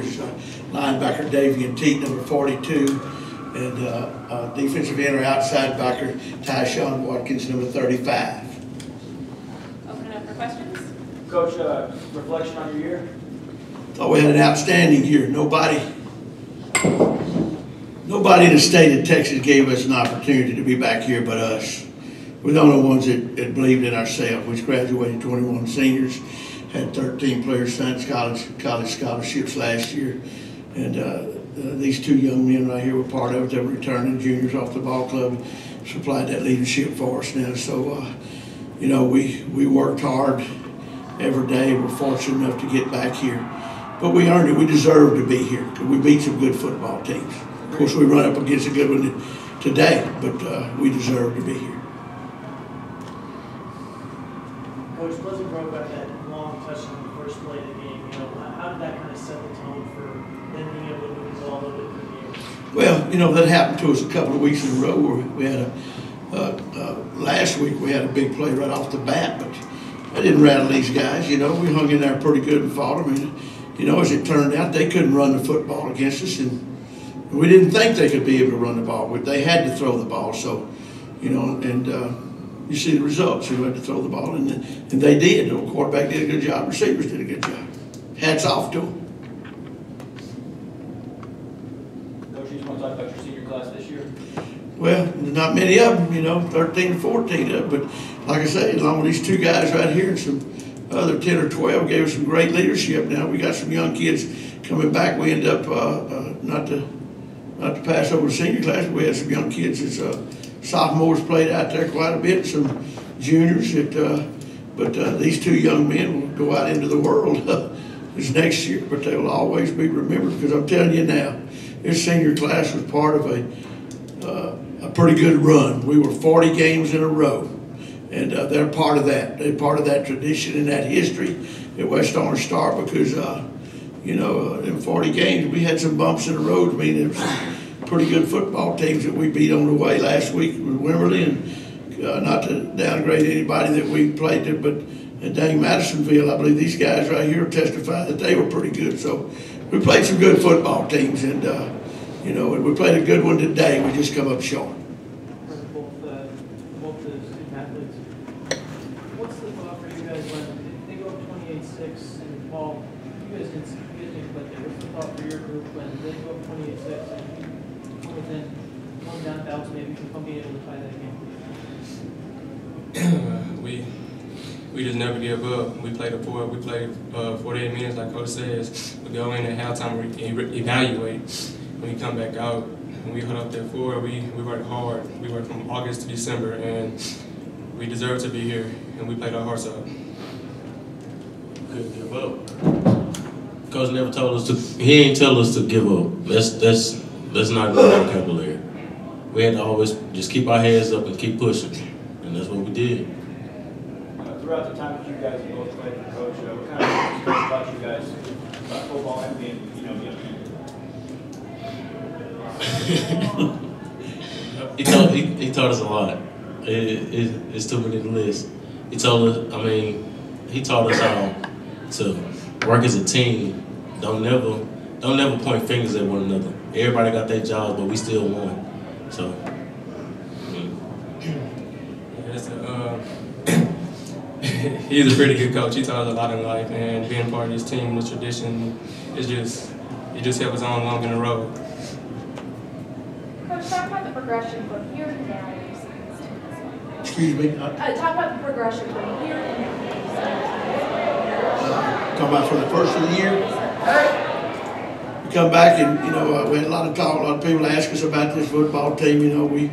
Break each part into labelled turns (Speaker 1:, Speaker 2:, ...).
Speaker 1: years. Linebacker Davian Teat, number 42, and defensive end or outside backer Tyshawn Watkins, number 35.
Speaker 2: Open it up for questions.
Speaker 3: Coach, reflection on your year?
Speaker 1: Thought we had an outstanding year. Nobody in the state of Texas gave us an opportunity to be back here but us. We're the only ones that believed in ourselves. We graduated 21 seniors, had 13 players sign college scholarships last year. And these two young men right here were part of it. They were returning juniors off the ball club, supplied that leadership for us now. So, you know, we worked hard every day. We're fortunate enough to get back here. But we earned it. We deserve to be here because we beat some good football teams. Of course, we run up against a good one today, but we deserve to be here.
Speaker 4: Coach, Pleasant Grove got that long touchdown on the first play of the game. You know, how did that kind of set the tone for them being able to move the ball a little bit through the game?
Speaker 1: Well, you know, that happened to us a couple of weeks in a row where we had last week we had a big play right off the bat, but I didn't rattle these guys. You know, we hung in there pretty good and fought them. And, you know, as it turned out, they couldn't run the football against us, and we didn't think they could be able to run the ball. They had to throw the ball, so, you know, and you see the results. You had to throw the ball, and they did. The quarterback did a good job. Receivers did a good job. Hats off to them.
Speaker 3: Coach, you just want to talk about your senior class this year?
Speaker 1: Well, not many of them, you know, 13 or 14 of them. But like I say, along with these two guys right here and some other 10 or 12 gave us some great leadership. Now we got some young kids coming back. We end up, not to pass over the senior class, but we had some young kids as sophomores played out there quite a bit, some juniors. But these two young men will go out into the world this next year, but they will always be remembered because I'm telling you now, this senior class was part of a pretty good run. We were 40 games in a row, and they're part of that. They're part of that tradition and that history at West Orange Star because, you know, in 40 games, we had some bumps in the road. I mean, there were some pretty good football teams that we beat on the way last week with Wimberley, and not to downgrade anybody that we played to, but at Dang Madisonville, I believe these guys right here testify that they were pretty good. So we played some good football teams, and, you know, and we played a good one today. We just come up short.
Speaker 4: Both the student athletes. What's the thought for you guys when they go up 28-6 and Paul? You guys didn't play there. What's the thought for your group when they go up 28-6 and come within one down bounce, maybe you can be able to tie that game?
Speaker 5: We just never give up. We played 48 minutes, like Coach says. We go in at halftime, we evaluate. When we come back out, when we hold up there for we work hard. We work from August to December, and we deserve to be here, and we played our hearts out.
Speaker 6: Couldn't give up. Coach never told us to. He ain't tell us to give up. That's not the vocabulary. We had to always just keep our heads up and keep pushing, and that's what we did.
Speaker 3: Throughout the time that you guys both played for Coach, what kind of things about you guys, about football and being, you know, young men?
Speaker 6: He taught us a lot. It's too many to list. He told us. I mean, he taught us how to work as a team. Don't never point fingers at one another. Everybody got their jobs, but we still won. So.
Speaker 5: He's a pretty good coach. He taught us a lot in life, and being part of this team, this tradition, it just helped us on along in the road.
Speaker 2: Coach, talk about the progression from here to now.
Speaker 1: Excuse me?
Speaker 2: Talk about the progression from here to now.
Speaker 1: Talking about for the first of the year? We come back and, you know, we had a lot of talk. A lot of people ask us about this football team. You know, we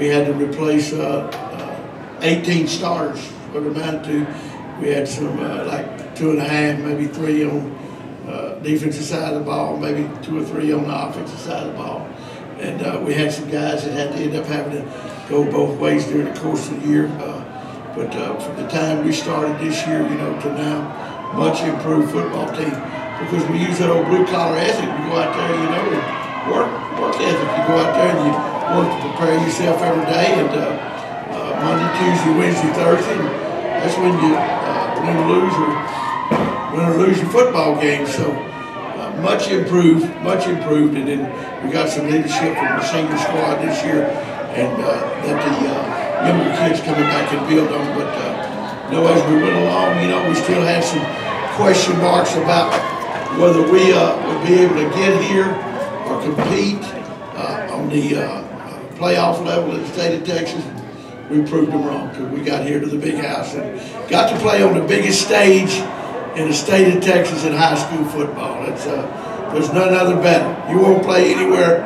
Speaker 1: had to replace 18 starters. What it amounted to. We had some like 2.5, maybe 3 on defensive side of the ball, maybe 2 or 3 on the offensive side of the ball. And we had some guys that had to end up having to go both ways during the course of the year. But from the time we started this year, you know, to now, much improved football team because we use that old blue-collar ethic. You go out there, you know, and work ethic. You go out there and you work to prepare yourself every day. And Monday, Tuesday, Wednesday, Thursday, and that's when you win or lose your football game. So much improved, and then we got some leadership from the senior squad this year, and that the younger kids coming back and build on. But as we went along, we still had some question marks about whether we would be able to get here or compete on the playoff level in the state of Texas. We proved them wrong because we got here to the big house and got to play on the biggest stage in the state of Texas in high school football. There's none other better. You won't play anywhere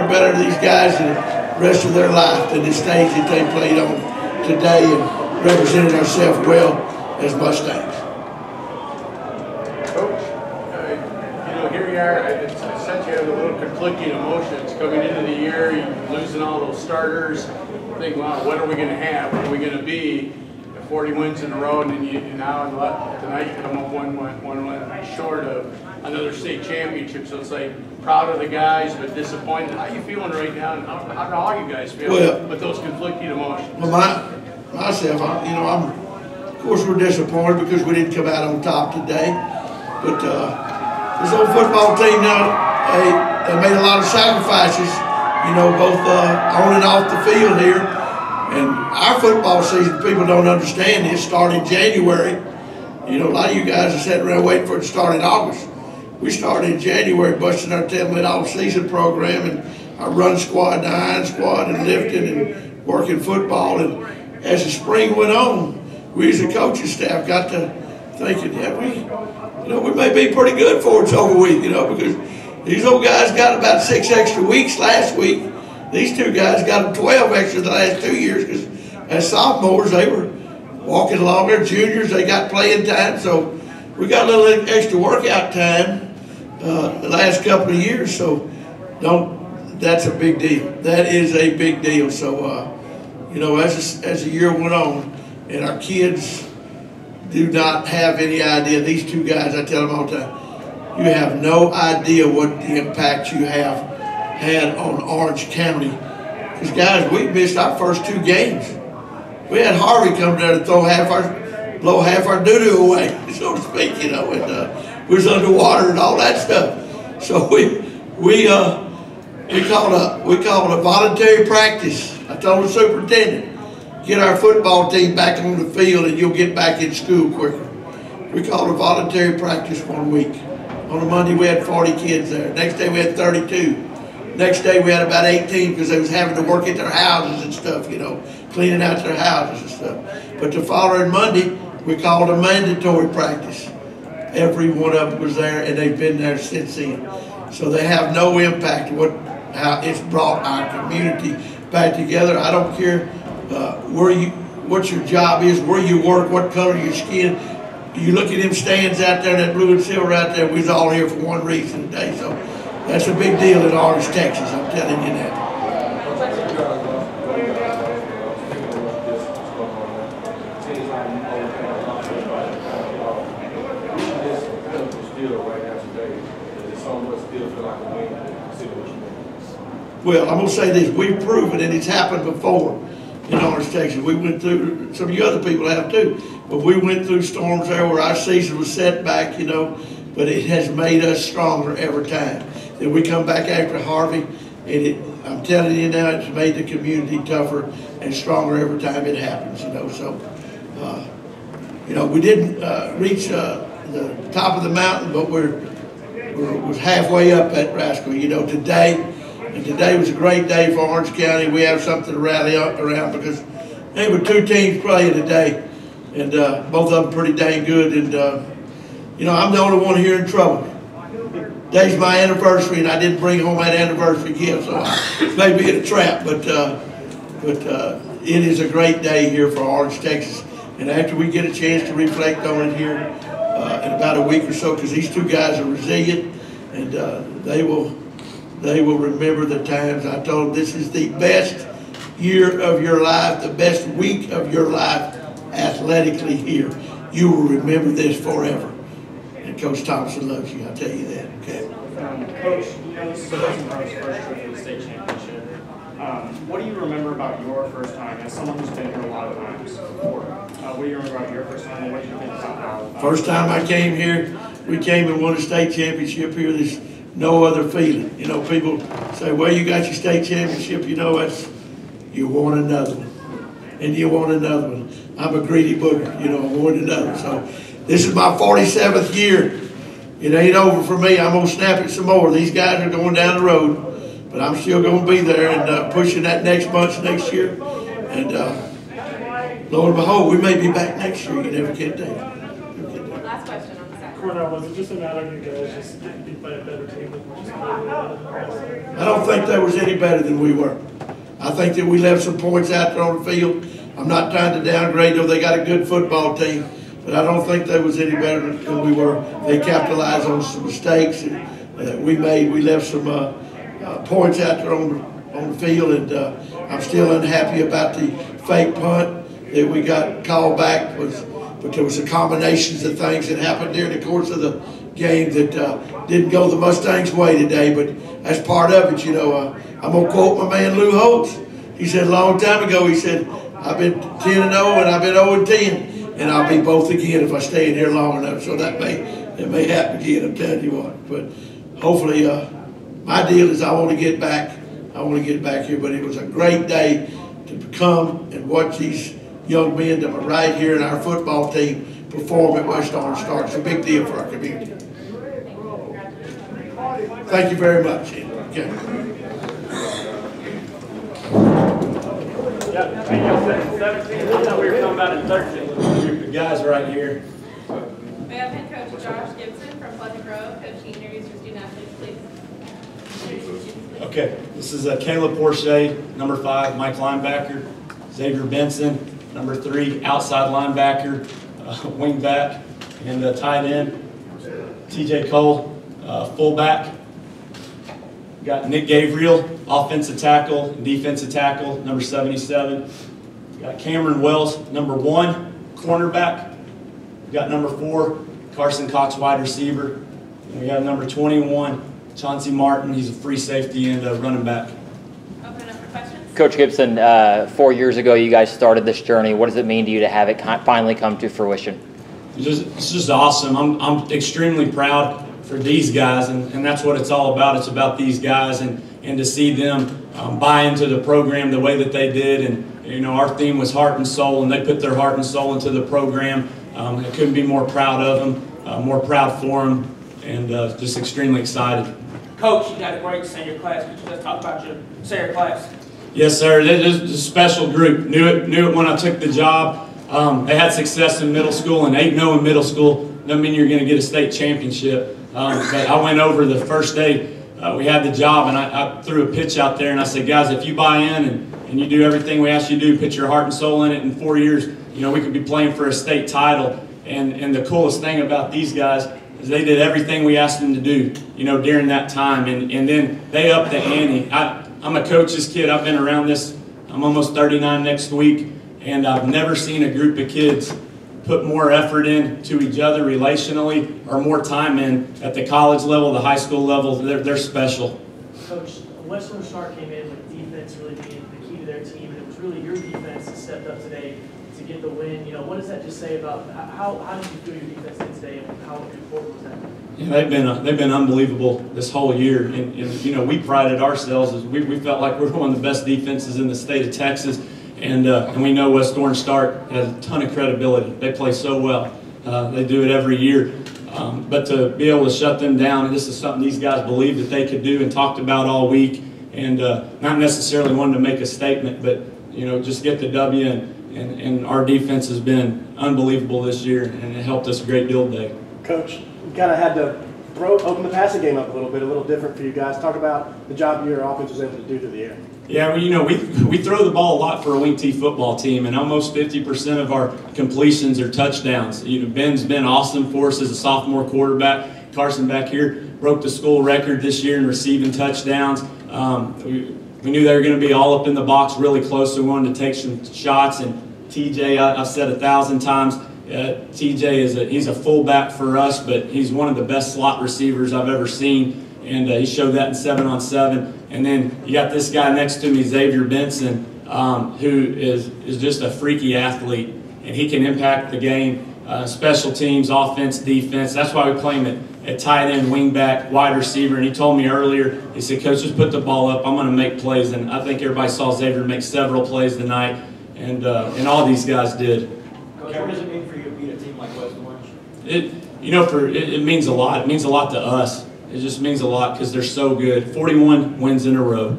Speaker 1: better than these guys in the rest of their life than the stage that they played on today and represented ourselves well as Mustangs.
Speaker 7: Coach, here you are. It's such a little conflicting emotions coming into the year. You're losing all those starters. Think, wow, what are we going to have? What are we going to be? 40 wins in a row, and then now tonight you come up one short of another state championship. So it's like proud of the guys, but disappointed. How are you feeling right now? And how do all you guys feel with those conflicting emotions?
Speaker 1: Well, myself, of course, we're disappointed because we didn't come out on top today. But this old football team now, they made a lot of sacrifices, both on and off the field here. And our football season, people don't understand this, started in January. A lot of you guys are sitting around waiting for it to start in August. We started in January, busting our 10-minute off-season program and our run squad, the iron squad, and lifting and working football. And as the spring went on, we as a coaching staff got to thinking, we may be pretty good for it's over week, because these old guys got about 6 extra weeks last week. These two guys got them 12 extra the last 2 years because as sophomores, they were walking longer. Juniors, they got playing time. So we got a little extra workout time the last couple of years. So that's a big deal. That is a big deal. So, as the year went on, and our kids do not have any idea. These two guys, I tell them all the time, you have no idea what the impact you have had on Orange County. Because guys, we missed our first 2 games. We had Harvey come there to blow half our doo-doo away, so to speak, and we was underwater and all that stuff. So we called a voluntary practice. I told the superintendent, get our football team back on the field and you'll get back in school quicker. We called a voluntary practice 1 week. On a Monday we had 40 kids there. Next day we had 32. Next day we had about 18 because they was having to work at their houses and stuff, cleaning out their houses and stuff. But the following Monday, we called a mandatory practice. Every one of them was there, and they've been there since then. So they have no impact how it's brought our community back together. I don't care what your job is, where you work, what color your skin. You look at them stands out there, that blue and silver out there, we was all here for one reason today. So that's a big deal in Orange, Texas, I'm telling you that. Well, I'm going to say this, we've proven it, it's happened before in Orange, Texas. We went through, some of you other people have too, but we went through storms there where our season was set back, but it has made us stronger every time. Then we come back after Harvey, and I'm telling you now, it's made the community tougher and stronger every time it happens, So, we didn't reach the top of the mountain, but was halfway up that rascal, today. And today was a great day for Orange County. We have something to rally up around because there were 2 teams playing today, and both of them pretty dang good. And I'm the only one here in trouble. Today's my anniversary, and I didn't bring home that anniversary gift, so I may be in a trap. But it is a great day here for Orange, Texas. And after we get a chance to reflect on it here in about a week or so, because these 2 guys are resilient, and they will remember the times. I told them this is the best year of your life, the best week of your life athletically here. You will remember this forever. And Coach Thompson loves you, I'll tell you that, okay?
Speaker 8: Coach, this is Coach Brown's first trip to the state championship. What do you remember about your first time, as someone who's been here a lot of times before? What do you remember about your first time, and what do you think about how?
Speaker 1: First time I came here, we came and won a state championship here. There's no other feeling. You know, people say, well, you got your state championship, you know, that's, you want another one. And you want another one. I'm a greedy booger, you know, I want another. So this is my 47th year. It ain't over for me. I'm going to snap it some more. These guys are going down the road, but I'm still going to be there and pushing that next bunch next year. And Lord and behold, we may be back next year. You never can tell.
Speaker 2: Last question on the side.
Speaker 9: Cornell, was it just a matter of you guys just getting beat by a better team that was just
Speaker 1: I don't think they was any better than we were. I think that we left some points out there on the field. I'm not trying to downgrade them. They got a good football team, but I don't think they was any better than we were. They capitalized on some mistakes that we made. We left some points out there on the field, and I'm still unhappy about the fake punt that we got called back. But there was a combinations of things that happened during the course of the game that didn't go the Mustangs' way today, but that's part of it, you know. I'm going to quote my man Lou Holtz. He said a long time ago, he said, I've been 10-0 and I've been 0-10, and I'll be both again if I stay in here long enough. So that may happen again, I'm telling you what. But hopefully, my deal is I want to get back. I want to get back here, but it was a great day to come and watch these young men that were right here in our football team perform at West Orange Star. It's a big deal for our community. Thank you very much. Okay.
Speaker 3: Yeah, 17. I thought we were talking about in 13. Group of guys right here.
Speaker 2: We have head coach Josh Gibson from Pleasant Grove. Coach, can you introduce your student athletes, please?
Speaker 3: Okay, this is Caleb Porsche, number 5, Mike linebacker. Xavier Benson, number 3, outside linebacker, wing back, and tight end. TJ Cole, fullback. Got Nick Gabriel, offensive tackle and defensive tackle, number 77. Got Cameron Wells, number 1, cornerback. We got number 4, Carson Cox, wide receiver. And we have number 21, Chauncey Martin. He's a free safety and running back.
Speaker 2: Open it up for questions.
Speaker 10: Coach Gibson, 4 years ago you guys started this journey. What does it mean to you to have it finally come to fruition?
Speaker 3: It's just awesome. I'm extremely proud for these guys, and that's what it's all about. It's about these guys, and to see them buy into the program the way that they did. And you know, our theme was heart and soul, and they put their heart and soul into the program. I couldn't be more proud of them, more proud for them, and just extremely excited.
Speaker 8: Coach, you got a great senior class. Could you just talk about your senior class?
Speaker 3: Yes, sir. This is a special group. Knew it when I took the job. They had success in middle school, and 8-0 in middle school doesn't mean you're going to get a state championship. But I went over the first day we had the job, and I threw a pitch out there, and I said, guys, if you buy in and you do everything we ask you to do, put your heart and soul in it, in 4 years, you know, we could be playing for a state title. And the coolest thing about these guys is they did everything we asked them to do, you know, during that time. And then they upped the ante. I'm a coach's kid. I've been around this. I'm almost 39 next week, and I've never seen a group of kids put more effort in to each other relationally or more time in at the college level, the high school level. They're special.
Speaker 4: Coach, Western Star came in with defense really being the key to their team, and it was really your defense that stepped up today to get the win. You know, what does that just say about how did you feel your defense did today, and how important was that?
Speaker 3: Yeah, they've been unbelievable this whole year, and you know, we prided ourselves as we felt like we were one of the best defenses in the state of Texas. And we know West Orange Star has a ton of credibility. They play so well. They do it every year. But to be able to shut them down, and this is something these guys believed that they could do and talked about all week, and not necessarily wanting to make a statement, but you know, just get the W. And our defense has been unbelievable this year, and it helped us a great deal today.
Speaker 11: Coach, you kind of had to open the passing game up a little different for you guys. Talk about the job your offense was able to do through the air.
Speaker 3: Yeah, well, you know, we throw the ball a lot for a wing T football team, and almost 50% of our completions are touchdowns. You know, Ben's been awesome for us as a sophomore quarterback. Carson back here broke the school record this year in receiving touchdowns. We knew they were going to be all up in the box really close, so we wanted to take some shots. And TJ, I've said 1,000 times, TJ he's a fullback for us, but he's one of the best slot receivers I've ever seen. And he showed that in 7-on-7. And then you got this guy next to me, Xavier Benson, who is just a freaky athlete, and he can impact the game special teams, offense, defense. That's why we play him at tight end, wing back, wide receiver. And he told me earlier, he said, Coach, just put the ball up. I'm going to make plays. And I think everybody saw Xavier make several plays tonight, and all these guys did.
Speaker 4: Coach, what does it mean for you to beat a team like West Orange?
Speaker 3: It means a lot. It means a lot to us. It just means a lot because they're so good. 41 wins in a row.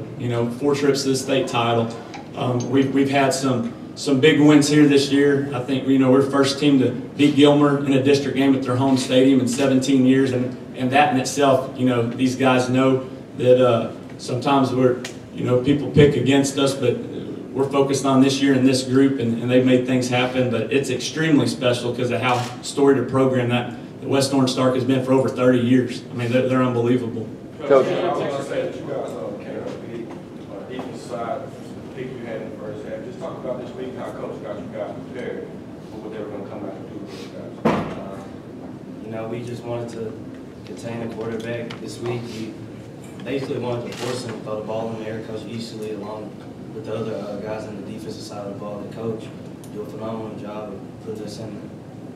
Speaker 3: 4 trips to the state title. We've had some big wins here this year. I think we're first team to beat Gilmer in a district game at their home stadium in 17 years, and that in itself, these guys know that sometimes people pick against us, but we're focused on this year and this group, and they've made things happen. But it's extremely special because of how storied a program that the West Orange Stark has been for over 30 years. I mean, they're unbelievable.
Speaker 10: Coach.
Speaker 12: I want to say that you guys came up big on the defensive side, the pick you had in the first half. Just talk about this week, how Coach got you guys prepared for what they were going to come out and do with you guys.
Speaker 13: We just wanted to contain the quarterback this week. We basically wanted to force him to throw the ball in the air. Coach Easterly, along with the other guys on the defensive side of the ball, the coach do a phenomenal job of putting us in,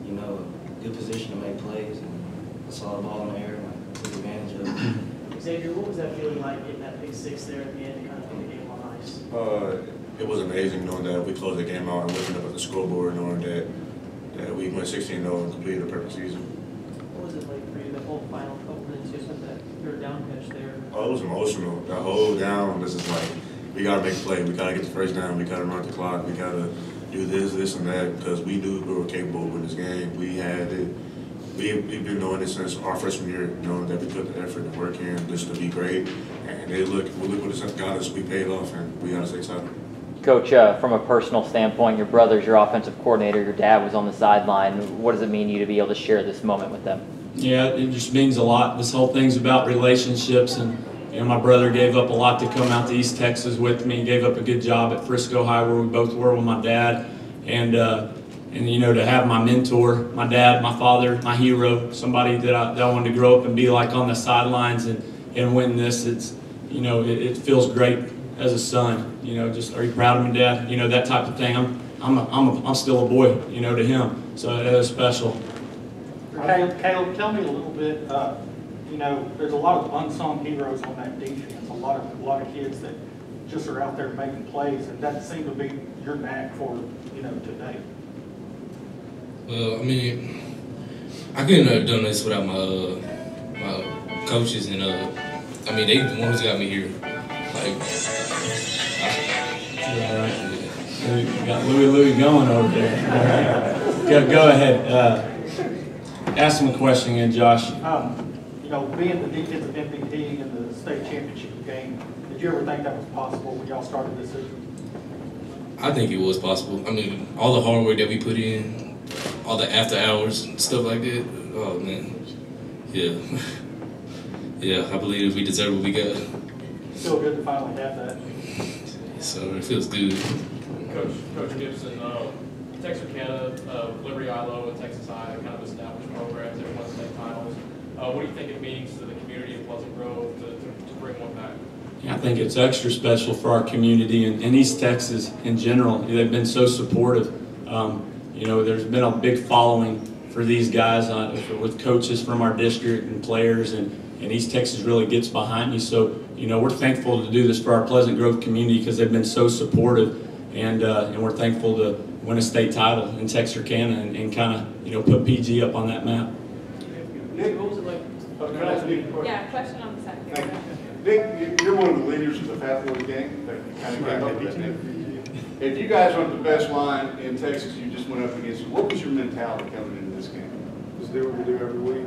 Speaker 13: a good position to make plays, and saw the ball in the air and took advantage of it.
Speaker 4: Xavier, what was that feeling like getting that big 6 there at the end to kind of put the game on ice?
Speaker 14: It was amazing knowing that we closed the game out and looking up at the scoreboard, knowing that we went 16-0 and completed a perfect season.
Speaker 4: What was it like for you, the whole final couple minutes, just with that third down pitch there?
Speaker 14: Oh, it was emotional. That whole down, this is like, we got to make a play. We got to get the first down. We got to run the clock. We got to do this, and that, because we knew we were capable of winning this game. We had it. We've been knowing this since our freshman year, knowing that we put the effort and work in just to be great. And look what it's got us. We paid off, and we got to stay excited.
Speaker 10: Coach, from a personal standpoint, your brother's your offensive coordinator. Your dad was on the sideline. What does it mean to you to be able to share this moment with them?
Speaker 3: Yeah, it just means a lot. This whole thing's about relationships, and my brother gave up a lot to come out to East Texas with me. He gave up a good job at Frisco High, where we both were with my dad, and to have my mentor, my dad, my father, my hero, somebody that I wanted to grow up and be like on the sidelines and win this. It feels great as a son. Just, are you proud of me, Dad? That type of thing. I'm still a boy, to him. So it was special.
Speaker 15: Caleb, tell me a little bit. There's a lot of unsung heroes on that defense. A lot of kids that just are out there making plays, and that seemed to be your knack for today.
Speaker 5: Well, I couldn't have done this without my coaches, and they the ones who got me here.
Speaker 3: You got Louie going over there. All right. Go ahead. Ask him a question again, Josh.
Speaker 15: Being the defensive MVP in the state championship game, did you ever think that was possible when y'all started this season?
Speaker 5: I think it was possible. All the hard work that we put in, all the after hours and stuff like that. Oh man, yeah, yeah. I believe we deserve what we got.
Speaker 15: Feel good to finally have that.
Speaker 5: So it feels good.
Speaker 16: Coach Gibson, Texarkana, Liberty ILO, and Texas I kind of established programs that won state titles. What do you think it means to the community of Pleasant Grove to bring one back?
Speaker 3: Yeah, I think it's extra special for our community and East Texas in general. They've been so supportive. There's been a big following for these guys with coaches from our district and players, and East Texas really gets behind you. So, we're thankful to do this for our Pleasant Grove community because they've been so supportive, and we're thankful to win a state title in Texarkana and kind of, put PG up on that map.
Speaker 4: Nick, what was it like?
Speaker 2: Yeah, question on the second.
Speaker 7: Nick, you're one of the leaders of the Pathway gang that kind of came up with that. If you guys went the best line in Texas, you just went up against, what was your mentality coming into this game?
Speaker 17: Just do what we do every week.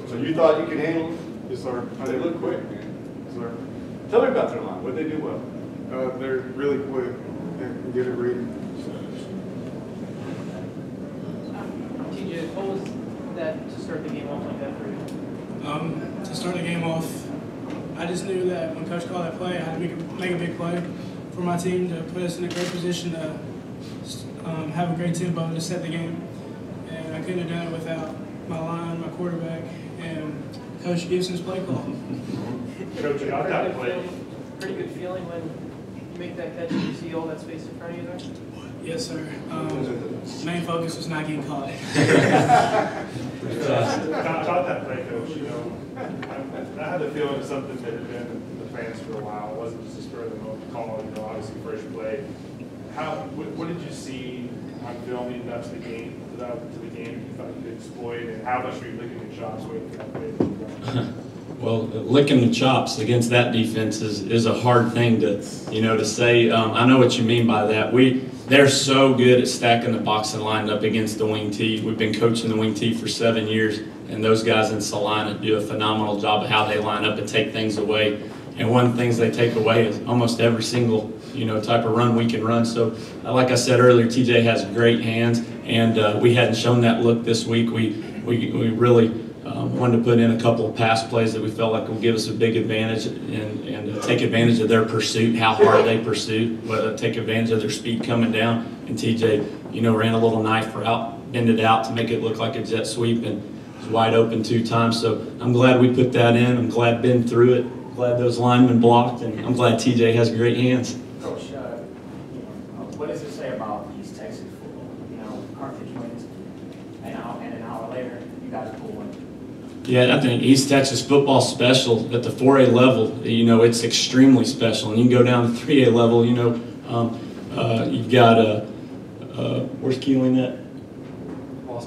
Speaker 7: So you thought you could handle it?
Speaker 17: Yes, sir.
Speaker 7: They look quick, man.
Speaker 17: Yes, sir.
Speaker 7: Tell me about their line. What did they do well?
Speaker 17: They're really quick and good at reading.
Speaker 4: TJ, what was that to start the game off like that for you?
Speaker 18: To start the game off, I just knew that when Coach called that play, I had to make a big play for my team to put us in a great position to have a great tempo to set the game. And I couldn't have done it without my line, my quarterback, and Coach Gibson's play call.
Speaker 4: Coach, I got pretty good feeling when you make that catch and you see all that space in front of you there?
Speaker 18: Yes, sir. Main focus was not getting caught.
Speaker 9: About that play, Coach, you know, I had the feeling it's something that had been in the plans for a while. It wasn't just a spur of the moment call, you know, obviously first play. What did you see on film leading up to the game, you thought you could exploit, and how much were you licking your chops waiting for that play?
Speaker 3: Well, licking the chops against that defense is a hard thing to, you know, to say. I know what you mean by that. They're so good at stacking the box and lining up against the wing tee. We've been coaching the wing tee for 7 years, and those guys in Salina do a phenomenal job of how they line up and take things away. And one of the things they take away is almost every single, you know, type of run we can run. So, like I said earlier, TJ has great hands, and we hadn't shown that look this week. We really wanted to put in a couple of pass plays that we felt like would give us a big advantage and take advantage of their pursuit, how hard they pursue, but take advantage of their speed coming down. And TJ, you know, ran a little knife route, bended out to make it look like a jet sweep, and was wide open 2 times. So I'm glad we put that in. I'm glad Ben threw it. I'm glad those linemen blocked, and I'm glad TJ has great hands.
Speaker 19: Coach, what does it say about East Texas football? You know, Carthage wins, and an hour later, you guys pull one.
Speaker 3: Yeah, I think East Texas football special at the 4A level. You know, it's extremely special, and you can go down to 3A level. You know, you've got where's Keeling at?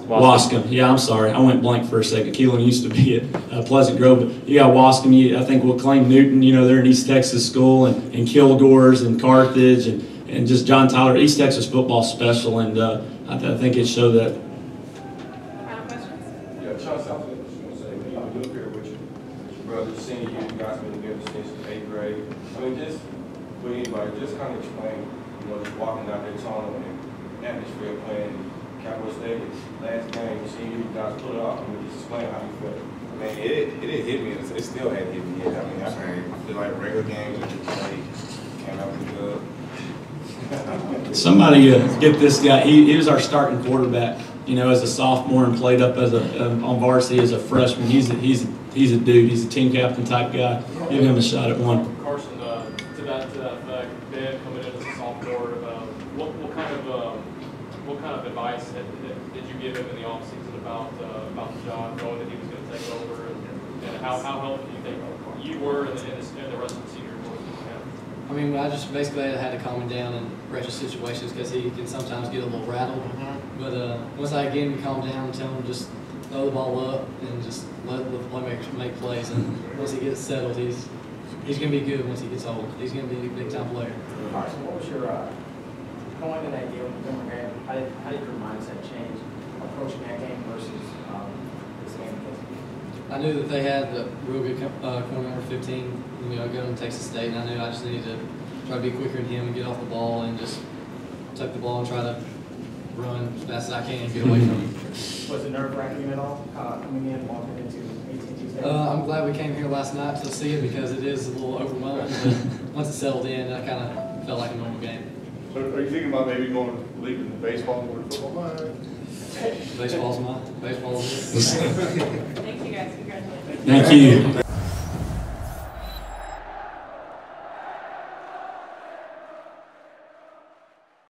Speaker 3: Wascom. Yeah, I'm sorry, I went blank for a second. Keeling used to be at Pleasant Grove, but you got Wascom. I think we'll claim Newton. You know, they're an East Texas school, and Kilgore's and Carthage, and just John Tyler. East Texas football special, and I think it showed that.
Speaker 2: Final questions?
Speaker 12: Yeah, Chuck, I was going to say, when you look here with your brother, senior year, you guys been together since 8th grade. I mean, just for anybody, just kind of explain, you know, just walking out there, tunnel and atmosphere playing Capital State last game, senior, you guys put it off. I mean, just explain how you feel.
Speaker 20: I mean, it didn't hit me. It still hadn't hit me yet. I mean, I feel like regular games that you played came out with good.
Speaker 3: Somebody get this guy. He was our starting quarterback. You know, as a sophomore, and played up as on varsity as a freshman. He's a dude. He's a team captain type guy. Give him a shot at one.
Speaker 16: Carson, to that effect, Ben coming in as a sophomore, what kind of advice did you give him in the offseason about the job, knowing that he was going to take over, and how helpful do you think you were and the rest of the senior boys?
Speaker 21: I mean, I just basically had to calm him down in pressure situations because he can sometimes get a little rattled. But once I get him to calm down and tell him just throw the ball up and just let the playmakers make plays, and once he gets settled, he's going to be good once he gets old. He's going to be a big-time player.
Speaker 19: All right, so what was your, going into that game with the Denver game, how did your mindset change approaching that game versus this game?
Speaker 21: I knew that they had a real good corner number 15, you know, going to Texas State, and I knew I just needed to try to be quicker than him and get off the ball and just tuck the ball and try to run as fast as I can and get away from him.
Speaker 19: Was it nerve-wracking at all coming in, walking into AT&T Stadium?
Speaker 21: I'm glad we came here last night to see it because it is a little overwhelming, but once it settled in, I kind of felt like a normal game.
Speaker 17: So are you thinking about maybe leaving baseball over to football?
Speaker 21: Baseball's mine. Baseball is it.
Speaker 2: Thank you guys. Congratulations.
Speaker 3: Thank you.